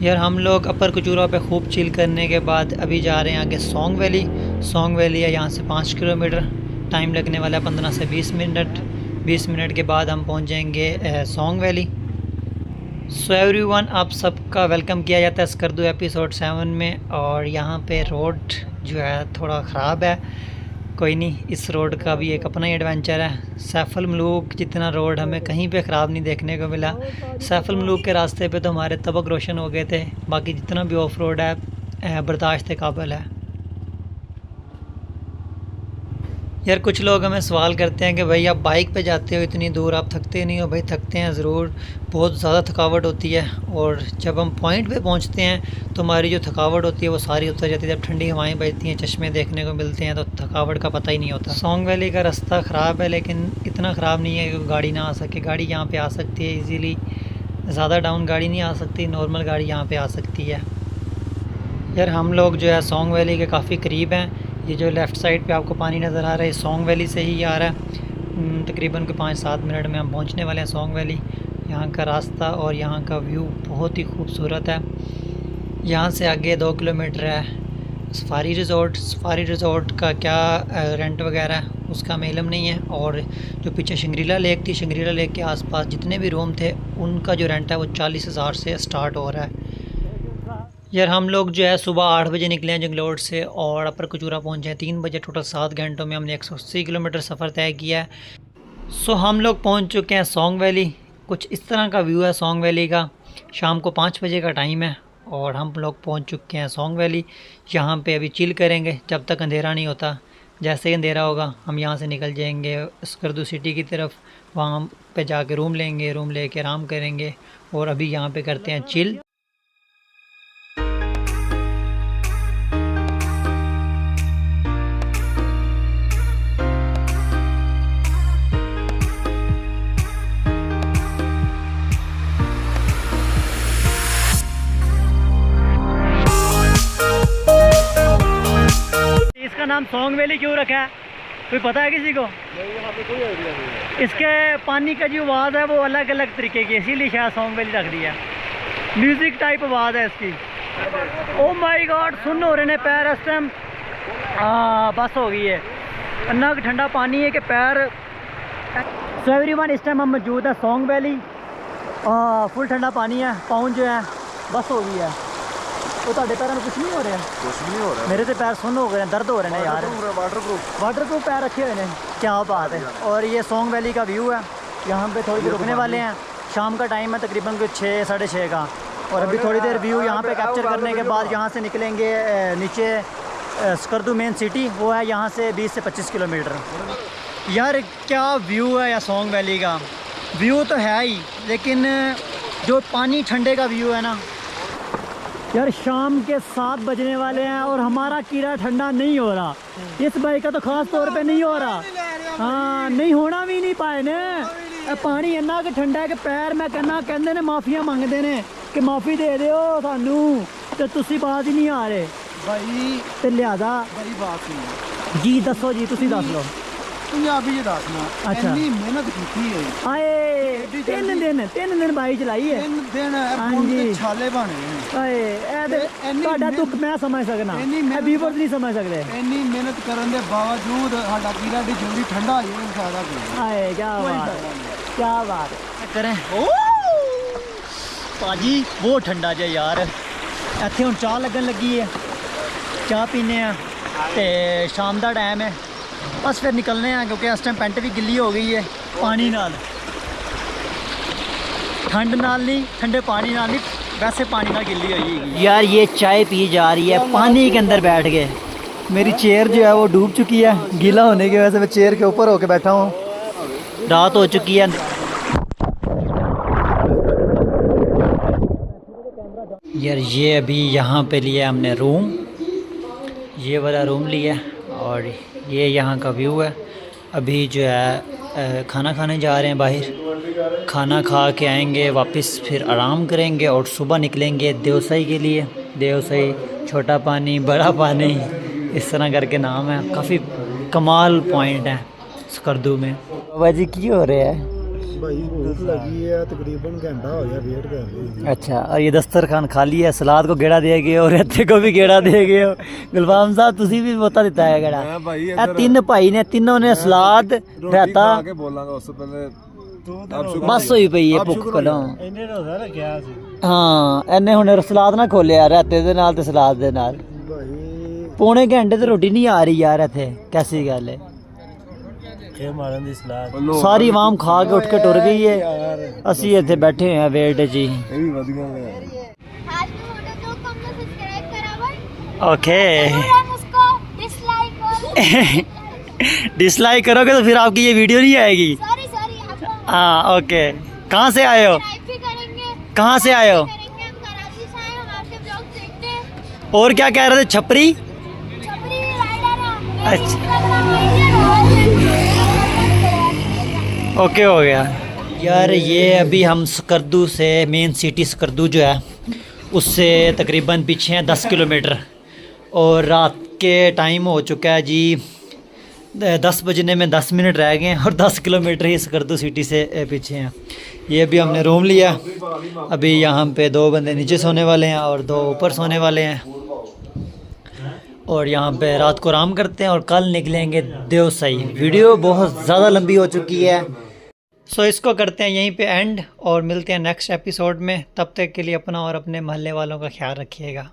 यार हम लोग अपर कचूरा पे खूब चिल करने के बाद अभी जा रहे हैं आगे सोंग वैली। सोंग वैली है यहाँ से 5 किलोमीटर। टाइम लगने वाला है 15 से 20 मिनट। 20 मिनट के बाद हम पहुँच जाएंगे सोंग वैली। सो एवरीवन, आप सबका वेलकम किया जाता है स्कर्दू एपिसोड 7 में। और यहाँ पे रोड जो है थोड़ा ख़राब है, कोई नहीं, इस रोड का भी एक अपना ही एडवेंचर है। सैफुल मलूक जितना रोड हमें कहीं पे ख़राब नहीं देखने को मिला। सैफुल मलूक के रास्ते पे तो हमारे तबक रोशन हो गए थे, बाकी जितना भी ऑफ रोड है बर्दाश्त काबिल है। यार कुछ लोग हमें सवाल करते हैं कि भाई आप बाइक पे जाते हो इतनी दूर, आप थकते नहीं हो? भाई थकते हैं ज़रूर, बहुत ज़्यादा थकावट होती है। और जब हम पॉइंट पे पहुंचते हैं तो हमारी जो थकावट होती है वो सारी उतर जाती है। जब ठंडी हवाएं बजती हैं, चश्मे देखने को मिलते हैं, तो थकावट का पता ही नहीं होता। सोंग वैली का रास्ता ख़राब है, लेकिन इतना ख़राब नहीं है कि गाड़ी ना आ सके। गाड़ी यहाँ पर आ सकती है ईज़िली, ज़्यादा डाउन गाड़ी नहीं आ सकती, नॉर्मल गाड़ी यहाँ पर आ सकती है। यार हम लोग जो है सोंग वैली के काफ़ी करीब हैं। ये जो लेफ़्ट साइड पे आपको पानी नज़र आ रहा है, सोंग वैली से ही आ रहा है। तकरीबन के 5-7 मिनट में हम पहुंचने वाले हैं सोंग वैली। यहाँ का रास्ता और यहाँ का व्यू बहुत ही खूबसूरत है। यहाँ से आगे 2 किलोमीटर है सफारी रिज़ॉर्ट। सफारी रिज़ॉर्ट का क्या रेंट वगैरह है उसका हमें इल्म नहीं है। और जो पीछे शंग्रीला लेक थी, शंग्रीला लेक के आसपास जितने भी रूम थे उनका जो रेंट है वो 40,000 से स्टार्ट हो रहा है। यार हम लोग जो है सुबह 8 बजे निकले हैं जंगलोट से और अपर कचूरा पहुँचे हैं 3 बजे। टोटल 7 घंटों में हमने 180 किलोमीटर सफ़र तय किया है। सो हम लोग पहुँच चुके हैं सोंग वैली। कुछ इस तरह का व्यू है सोंग वैली का। शाम को 5 बजे का टाइम है और हम लोग पहुँच चुके हैं सोंग वैली। यहाँ पे अभी चिल करेंगे जब तक अंधेरा नहीं होता। जैसे ही अंधेरा होगा हम यहाँ से निकल जाएंगे स्कर्दू सिटी की तरफ। वहाँ पे जाके रूम लेंगे, रूम लेके आराम करेंगे। और अभी यहाँ पे करते हैं चिल। इसका नाम सोंग वैली क्यों रखा है, कोई पता है किसी को? नहीं, यहाँ पे कोई आइडिया नहीं है। इसके पानी का जो आवाज़ है वो अलग अलग तरीके की, इसीलिए शायद सोंग वैली रख दिया। म्यूज़िक टाइप आवाज़ है इसकी। ओ माय गॉड, सुन हो रहे ने पैर इस टाइम। बस हो गई है, इतना ठंडा पानी है कि पैर। सो एवरीवन, इस टाइम हम मौजूद है सोंग वैली। फुल ठंडा पानी है, पाँव जो है बस हो गई है। तो ਤੁਹਾਡੇ पैरों में कुछ नहीं हो रहा है? कुछ नहीं हो रहा है। मेरे तो पैर सुन्न हो गए हैं, दर्द हो रहे हैं यार। वाटरप्रूफ पैर रखे हुए हैं, क्या बात है। और ये सोंग वैली का व्यू है। यहाँ पे थोड़ी देर रुकने वाले हैं। शाम का टाइम है तकरीबन कुछ 6-6:30 का। और अभी थोड़ी देर व्यू यहाँ पे कैप्चर करने के बाद यहाँ से निकलेंगे नीचे स्कर्दू मेन सिटी। वो है यहाँ से 20 से 25 किलोमीटर। यार क्या व्यू है यार सोंग वैली का। व्यू तो है ही, लेकिन जो पानी ठंडे का व्यू है ना यार। शाम के 7 बजने वाले हैं और हमारा कीड़ा ठंडा नहीं हो रहा। इस भाई का तो खास तौर पे नहीं हो रहा। हाँ, नहीं होना भी नहीं पाए ने। पानी इन्ना कि ठंडा है कि पैर मैं कहना कहते ने माफिया मंगते ने कि माफ़ी दे दो सानू, तो तुसी बात ही नहीं आ रहे भाई। तो लिहाजा बड़ी बात नहीं जी दसो जी, तुसी दस लो। पंजाबी च दसना। अच्छा। इतनी मेहनत की है। आए 3 दिन बाइक चलाई है। 3 दिन हाँ जी। छाले बने हैं। ਤੁਹਾਡਾ ਦੁੱਖ ਮੈਂ ਸਮਝ ਸਕਣਾ, ਇਹ ਵੀਵਰਸ ਨਹੀਂ ਸਮਝ ਸਕਦੇ। ਇੰਨੀ ਮਿਹਨਤ ਕਰਨ ਦੇ ਬਾਵਜੂਦ ਸਾਡਾ ਕੀੜਾ ਡੀ ਜਲਦੀ ਠੰਡਾ ਹੋ ਜਾਏ ਸਾਰਾ ਕੁਝ। ਹਾਏ ਕੀ ਬਾਤ, ਕੀ ਬਾਤ ਕਰੇ। ਓ ਭਾਜੀ ਬਹੁਤ ਠੰਡਾ ਜਿਹਾ ਯਾਰ। ਇੱਥੇ ਹੁਣ ਚਾਹ ਲੱਗਣ ਲੱਗੀ ਹੈ, ਚਾਹ ਪੀਨੇ ਆ ਤੇ ਸ਼ਾਮ ਦਾ ਟਾਈਮ ਹੈ। बस फिर निकलने हैं क्योंकि इस टाइम पेंट भी गिल्ली हो गई है पानी नाल। ठंड नाल नहीं, ठंडे पानी नाल नहीं, वैसे पानी नाल गिल्ली हुई है। यार ये चाय पी जा रही है पानी के अंदर बैठ के। मेरी चेयर जो है वो डूब चुकी है, गीला होने की वजह से मैं चेयर के ऊपर होके बैठा हूँ। रात हो चुकी है। यार ये अभी यहाँ पे लिया हमने रूम, ये वाला रूम लिया। और ये यहाँ का व्यू है। अभी जो है खाना खाने जा रहे हैं बाहर। खाना खा के आएंगे वापस, फिर आराम करेंगे और सुबह निकलेंगे देवसई के लिए। देवसई, छोटा पानी, बड़ा पानी, इस तरह करके नाम है। काफ़ी कमाल पॉइंट है स्कर्दू में। बाबा जी की हो रहे हैं? भाई भूख लगी है, तकरीबन घंटा हो गया वेट कर रही है। अच्छा, और ये दस्तरखान खाली है, सलाद को गेड़ा दे गए और रहते को भी गेड़ा दे गए हो। गुलफाम साहब तुसी भी बहुता दिता है गेड़ा। ਇਹ तीन भाई ने, तीनों ने सलाद रहता बस हुई पई है भुख कोलों। हाँ इन्हें हुणे सलाद ना खोलिया रहते दे नाल ते सलाद दे नाल। पौने घंटे ते रोटी नहीं आ रही यार इत्थे, कैसी गल है। सारी आवाम खा के उठ के टुर गई है, असी इत्थे बैठे हैं वेट जी। ओके डिसलाइक करोगे तो फिर आपकी ये वीडियो नहीं आएगी। हाँ ओके, कहाँ से आए हो, कहाँ से आए हो, और क्या कह रहे थे, छपरी? अच्छा ओके हो गया यार। ये अभी हम स्कर्दू से, मेन सिटी स्कर्दू जो है उससे तकरीबन पीछे हैं 10 किलोमीटर, और रात के टाइम हो चुका है जी 10 बजने में 10 मिनट रह गए हैं, और 10 किलोमीटर ही स्कर्दू सिटी से पीछे हैं। ये अभी हमने रूम लिया, अभी यहाँ पे 2 बंदे नीचे सोने वाले हैं और 2 ऊपर सोने वाले हैं, और यहाँ पे रात को आराम करते हैं और कल निकलेंगे देवसाई। वीडियो बहुत ज़्यादा लंबी हो चुकी है, सो इसको करते हैं यहीं पे एंड, और मिलते हैं नेक्स्ट एपिसोड में। तब तक के लिए अपना और अपने महल्ले वालों का ख्याल रखिएगा।